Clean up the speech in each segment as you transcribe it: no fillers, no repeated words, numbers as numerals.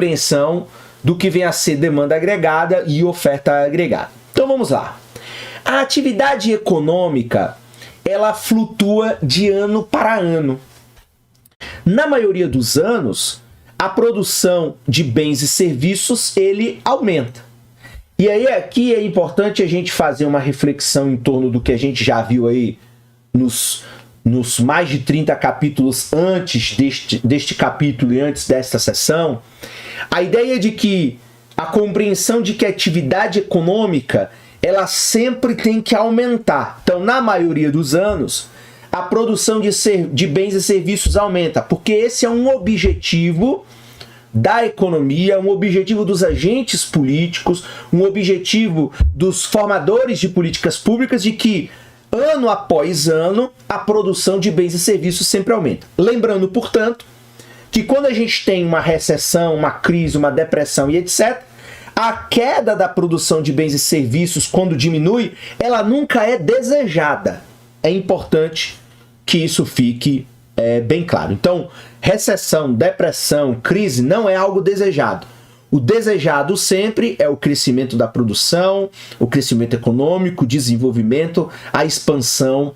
compreensão do que vem a ser demanda agregada e oferta agregada. Então vamos lá. A atividade econômica, ela flutua de ano para ano. Na maioria dos anos, a produção de bens e serviços, ele aumenta. E aí aqui é importante a gente fazer uma reflexão em torno do que a gente já viu aí nos mais de 30 capítulos antes deste capítulo e antes desta sessão. A ideia de que a compreensão de que a atividade econômica, ela sempre tem que aumentar. Então, na maioria dos anos, a produção de bens e serviços aumenta, porque esse é um objetivo da economia, um objetivo dos agentes políticos, um objetivo dos formadores de políticas públicas, de que ano após ano a produção de bens e serviços sempre aumenta. Lembrando, portanto, que quando a gente tem uma recessão, uma crise, uma depressão e etc., a queda da produção de bens e serviços, quando diminui, ela nunca é desejada. É importante que isso fique bem claro. Então, recessão, depressão, crise não é algo desejado. O desejado sempre é o crescimento da produção, o crescimento econômico, o desenvolvimento, a expansão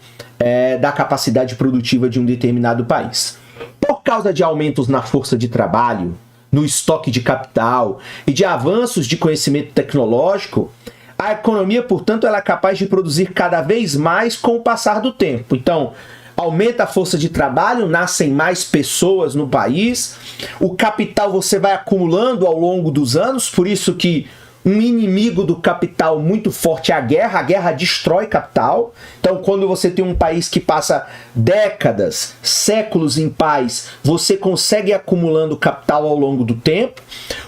da capacidade produtiva de um determinado país. Por causa de aumentos na força de trabalho, no estoque de capital e de avanços de conhecimento tecnológico, a economia, portanto, ela é capaz de produzir cada vez mais com o passar do tempo. Então, aumenta a força de trabalho, nascem mais pessoas no país, o capital você vai acumulando ao longo dos anos, por isso que um inimigo do capital muito forte é a guerra destrói capital. Então, quando você tem um país que passa décadas, séculos em paz, você consegue ir acumulando capital ao longo do tempo.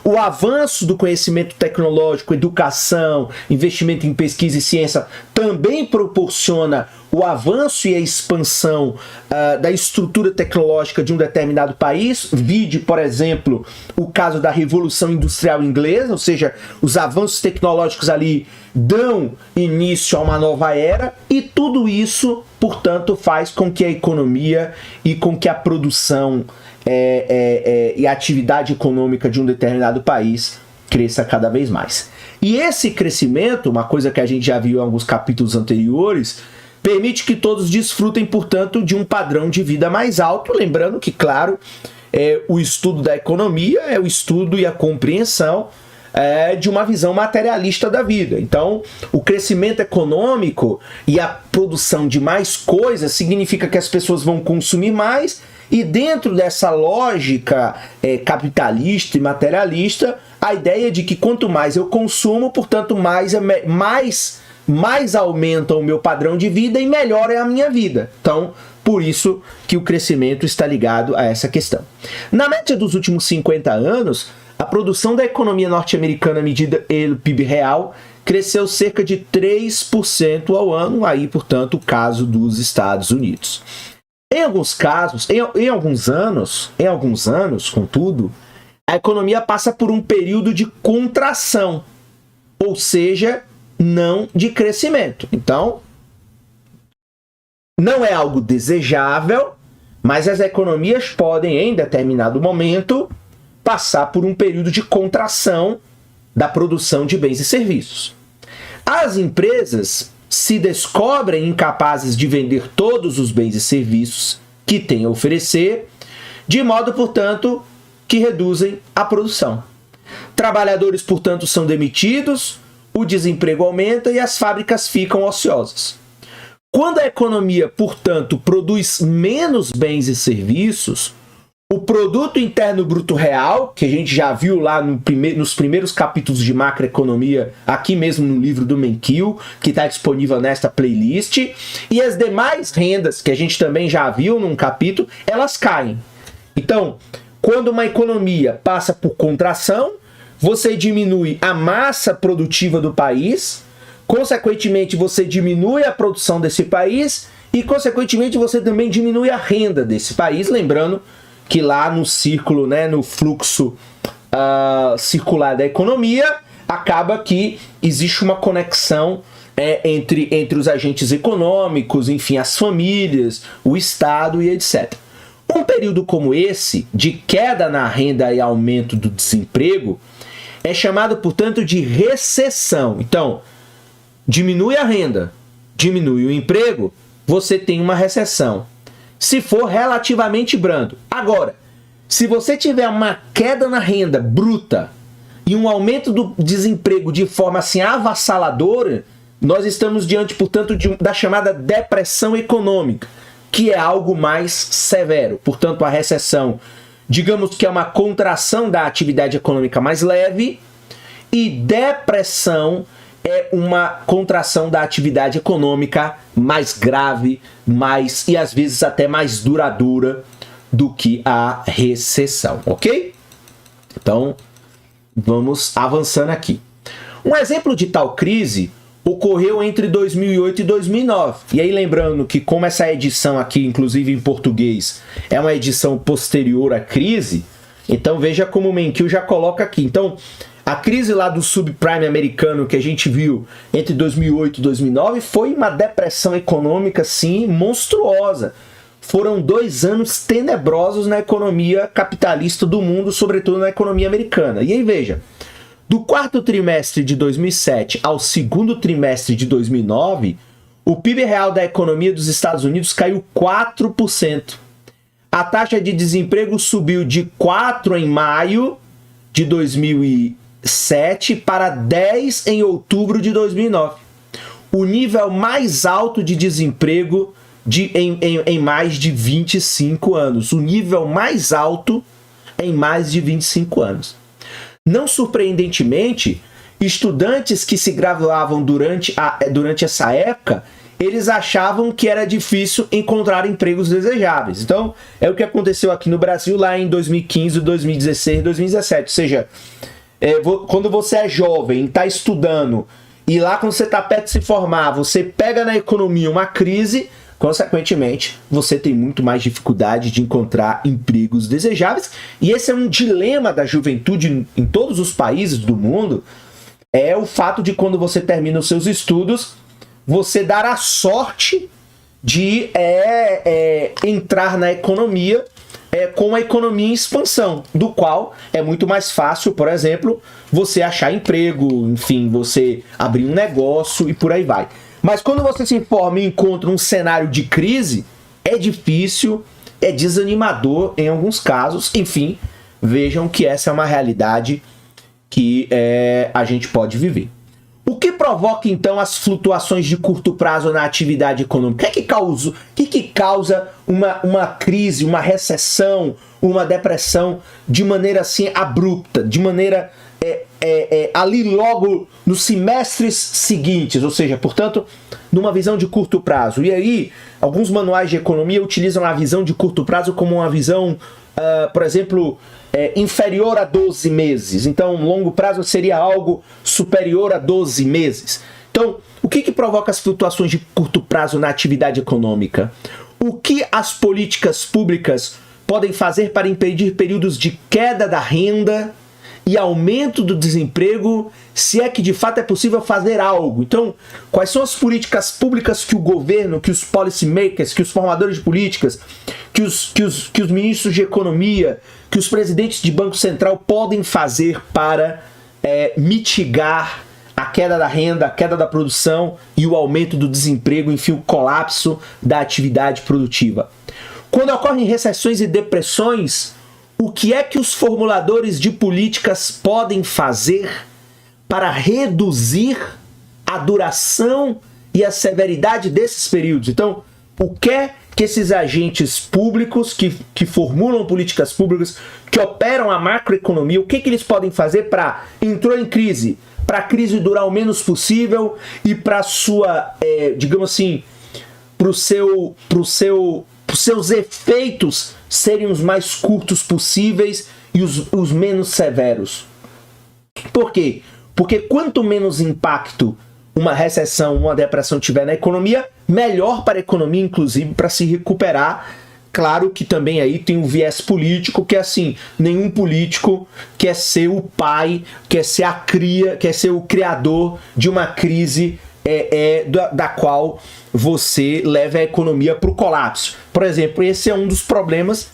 O avanço do conhecimento tecnológico, educação, investimento em pesquisa e ciência também proporciona o avanço e a expansão da estrutura tecnológica de um determinado país. Vide, por exemplo, o caso da Revolução Industrial Inglesa, ou seja, os avanços tecnológicos ali dão início a uma nova era, e tudo isso, portanto, faz com que a economia e com que a produção e a atividade econômica de um determinado país cresça cada vez mais. E esse crescimento, uma coisa que a gente já viu em alguns capítulos anteriores, permite que todos desfrutem, portanto, de um padrão de vida mais alto, lembrando que, claro, o estudo da economia é o estudo e a compreensão de uma visão materialista da vida. Então, o crescimento econômico e a produção de mais coisas significa que as pessoas vão consumir mais, e dentro dessa lógica capitalista e materialista, a ideia de que quanto mais eu consumo, portanto, mais aumenta o meu padrão de vida e melhor é a minha vida. Então, por isso que o crescimento está ligado a essa questão. Na média dos últimos 50 anos, a produção da economia norte-americana medida pelo PIB real cresceu cerca de 3% ao ano, aí, portanto, o caso dos Estados Unidos. Em alguns casos, em alguns anos, contudo, a economia passa por um período de contração, ou seja, não de crescimento. Então, não é algo desejável, mas as economias podem, em determinado momento, passar por um período de contração da produção de bens e serviços. As empresas se descobrem incapazes de vender todos os bens e serviços que têm a oferecer, de modo, portanto, que reduzem a produção. Trabalhadores, portanto, são demitidos, o desemprego aumenta e as fábricas ficam ociosas. Quando a economia, portanto, produz menos bens e serviços, o produto interno bruto real, que a gente já viu lá nos primeiros capítulos de macroeconomia, aqui mesmo no livro do Menkil, que está disponível nesta playlist, e as demais rendas, que a gente também já viu num capítulo, elas caem. Então, quando uma economia passa por contração, você diminui a massa produtiva do país, consequentemente você diminui a produção desse país e, consequentemente, você também diminui a renda desse país, lembrando que lá no círculo, no fluxo circular da economia, acaba que existe uma conexão entre os agentes econômicos, enfim, as famílias, o Estado e etc. Um período como esse, de queda na renda e aumento do desemprego, é chamado, portanto, de recessão. Então, diminui a renda, diminui o emprego, você tem uma recessão. Se for relativamente brando. Agora, se você tiver uma queda na renda bruta e um aumento do desemprego de forma assim avassaladora, nós estamos diante, portanto, da chamada depressão econômica, que é algo mais severo. Portanto, a recessão, digamos que é uma contração da atividade econômica mais leve, e depressão é uma contração da atividade econômica mais grave, e às vezes até mais duradoura do que a recessão, ok? Então, vamos avançando aqui. Um exemplo de tal crise ocorreu entre 2008 e 2009. E aí, lembrando que como essa edição aqui, inclusive em português, é uma edição posterior à crise, então veja como o Menkil já coloca aqui. Então, a crise lá do subprime americano que a gente viu entre 2008 e 2009 foi uma depressão econômica, sim, monstruosa. Foram 2 anos tenebrosos na economia capitalista do mundo, sobretudo na economia americana. E aí, veja, do quarto trimestre de 2007 ao segundo trimestre de 2009, o PIB real da economia dos Estados Unidos caiu 4%. A taxa de desemprego subiu de 4 em maio de 2007 para 10 em outubro de 2009. O nível mais alto de desemprego em mais de 25 anos. O nível mais alto em mais de 25 anos. Não surpreendentemente, estudantes que se graduavam durante essa época, eles achavam que era difícil encontrar empregos desejáveis. Então, é o que aconteceu aqui no Brasil lá em 2015, 2016, 2017. Ou seja, quando você é jovem, está estudando, e lá quando você está perto de se formar, você pega na economia uma crise, consequentemente, você tem muito mais dificuldade de encontrar empregos desejáveis. E esse é um dilema da juventude em todos os países do mundo, é o fato de quando você termina os seus estudos, você dar a sorte de entrar na economia com a economia em expansão, do qual é muito mais fácil, por exemplo, você achar emprego, enfim, você abrir um negócio e por aí vai. Mas quando você se informa e encontra um cenário de crise, é difícil, é desanimador em alguns casos. Enfim, vejam que essa é uma realidade que a gente pode viver. O que provoca, então, as flutuações de curto prazo na atividade econômica? O que causa uma crise, uma recessão, uma depressão de maneira assim abrupta, de maneira ali logo nos semestres seguintes, ou seja, portanto, numa visão de curto prazo? E aí, alguns manuais de economia utilizam a visão de curto prazo como uma visão, por exemplo, inferior a 12 meses. Então, longo prazo seria algo superior a 12 meses. Então, o que provoca as flutuações de curto prazo na atividade econômica? O que as políticas públicas podem fazer para impedir períodos de queda da renda e aumento do desemprego, se é que de fato é possível fazer algo? Então, quais são as políticas públicas que o governo, que os policymakers, que os formadores de políticas, que os ministros de economia, que os presidentes de Banco Central podem fazer para mitigar a queda da renda, a queda da produção e o aumento do desemprego, enfim, o colapso da atividade produtiva? Quando ocorrem recessões e depressões, o que é que os formuladores de políticas podem fazer para reduzir a duração e a severidade desses períodos? Então, o que é que esses agentes públicos que formulam políticas públicas, que operam a macroeconomia, o que eles podem fazer para, entrou em crise, para a crise durar o menos possível e para sua, digamos assim, para os seus efeitos serem os mais curtos possíveis e os menos severos? Por quê? Porque quanto menos impacto uma recessão, uma depressão tiver na economia, melhor para a economia, inclusive, para se recuperar. Claro que também aí tem um viés político, que é assim, nenhum político quer ser o pai, quer ser a cria, quer ser o criador de uma crise da qual você leva a economia para o colapso. Por exemplo, esse é um dos problemas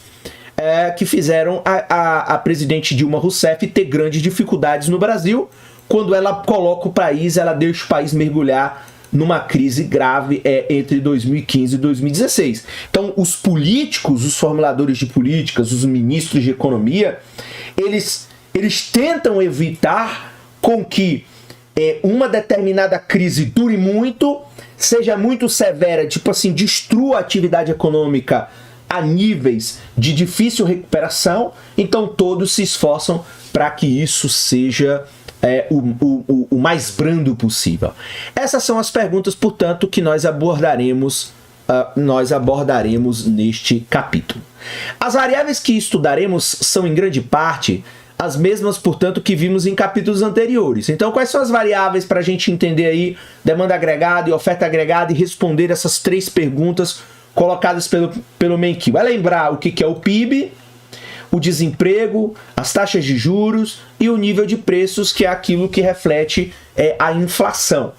que fizeram a presidente Dilma Rousseff ter grandes dificuldades no Brasil. Quando ela coloca o país, ela deixa o país mergulhar numa crise grave entre 2015 e 2016. Então, os políticos, os formuladores de políticas, os ministros de economia, eles tentam evitar com que uma determinada crise dure muito, seja muito severa, tipo assim, destrua a atividade econômica a níveis de difícil recuperação. Então todos se esforçam para que isso seja o mais brando possível. Essas são as perguntas, portanto, que nós abordaremos neste capítulo. As variáveis que estudaremos são em grande parte as mesmas, portanto, que vimos em capítulos anteriores. Então, quais são as variáveis para a gente entender aí demanda agregada e oferta agregada e responder essas três perguntas colocadas pelo Menkil? É lembrar o que é o PIB, o desemprego, as taxas de juros e o nível de preços, que é aquilo que reflete a inflação.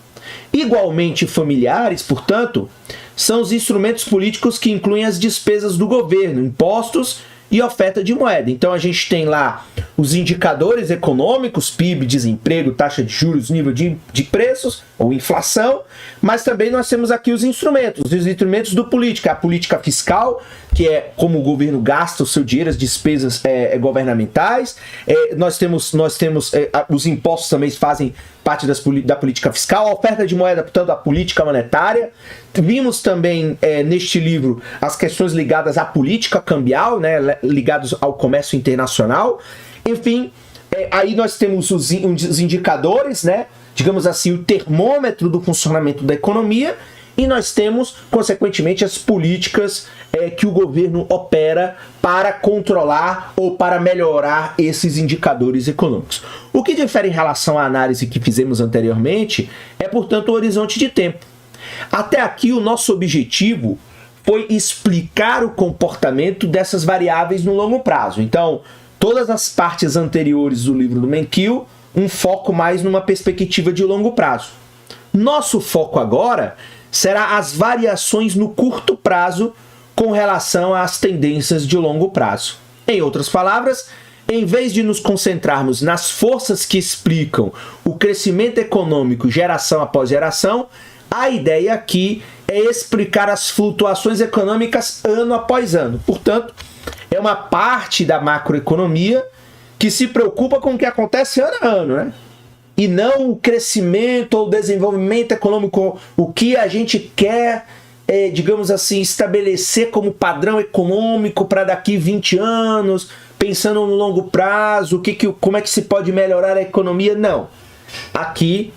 Igualmente familiares, portanto, são os instrumentos políticos que incluem as despesas do governo, impostos e oferta de moeda. Então a gente tem lá os indicadores econômicos, PIB, desemprego, taxa de juros, nível de preços ou inflação, mas também nós temos aqui os instrumentos do político, a política fiscal, que é como o governo gasta o seu dinheiro, as despesas governamentais. Nós temos os impostos também fazem parte da política fiscal, a oferta de moeda, portanto, a política monetária. Vimos também neste livro as questões ligadas à política cambial, né, ligados ao comércio internacional. Enfim, aí nós temos os indicadores, né, digamos assim, o termômetro do funcionamento da economia, e nós temos, consequentemente, as políticas que o governo opera para controlar ou para melhorar esses indicadores econômicos. O que difere em relação à análise que fizemos anteriormente é, portanto, o horizonte de tempo. Até aqui, o nosso objetivo foi explicar o comportamento dessas variáveis no longo prazo. Então, todas as partes anteriores do livro do Menkil, um foco mais numa perspectiva de longo prazo. Nosso foco agora será as variações no curto prazo com relação às tendências de longo prazo. Em outras palavras, em vez de nos concentrarmos nas forças que explicam o crescimento econômico geração após geração, a ideia aqui é explicar as flutuações econômicas ano após ano. Portanto, é uma parte da macroeconomia que se preocupa com o que acontece ano a ano, né? E não o crescimento ou desenvolvimento econômico, o que a gente quer, digamos assim, estabelecer como padrão econômico para daqui 20 anos, pensando no longo prazo, como é que se pode melhorar a economia. Não. Aqui,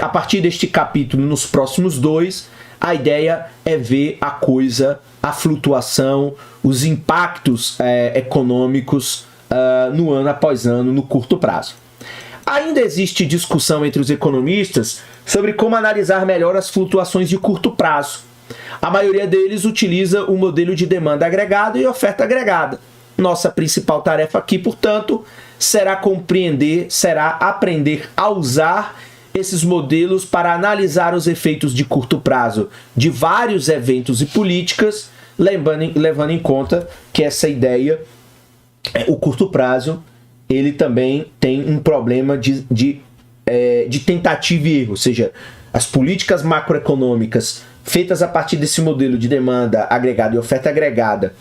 a partir deste capítulo, nos próximos 2, a ideia é ver a flutuação, os impactos econômicos no ano após ano, no curto prazo. Ainda existe discussão entre os economistas sobre como analisar melhor as flutuações de curto prazo. A maioria deles utiliza o modelo de demanda agregada e oferta agregada. Nossa principal tarefa aqui, portanto, será aprender a usar esses modelos para analisar os efeitos de curto prazo de vários eventos e políticas, levando em conta que essa ideia, o curto prazo, ele também tem um problema de tentativa e erro, ou seja, as políticas macroeconômicas feitas a partir desse modelo de demanda agregada e oferta agregada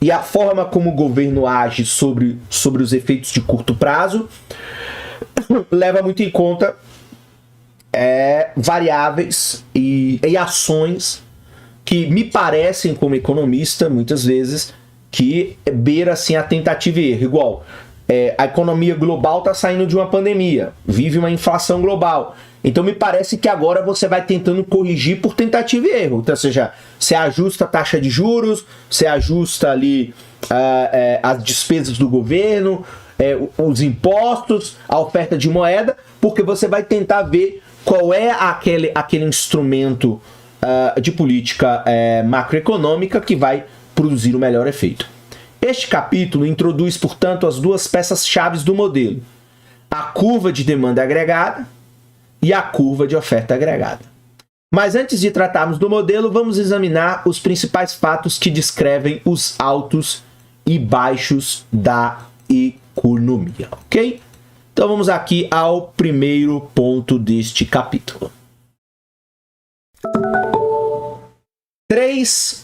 e a forma como o governo age sobre os efeitos de curto prazo leva muito em conta variáveis e ações que me parecem, como economista, muitas vezes, que beira assim, a tentativa e erro. Igual, a economia global está saindo de uma pandemia, vive uma inflação global. Então me parece que agora você vai tentando corrigir por tentativa e erro. Então, ou seja, você ajusta a taxa de juros, você ajusta ali as despesas do governo, os impostos, a oferta de moeda, porque você vai tentar ver qual é aquele instrumento de política macroeconômica que vai produzir o melhor efeito. Este capítulo introduz, portanto, as duas peças-chave do modelo: a curva de demanda agregada e a curva de oferta agregada. Mas antes de tratarmos do modelo, vamos examinar os principais fatos que descrevem os altos e baixos da economia, ok? Então vamos aqui ao primeiro ponto deste capítulo. 3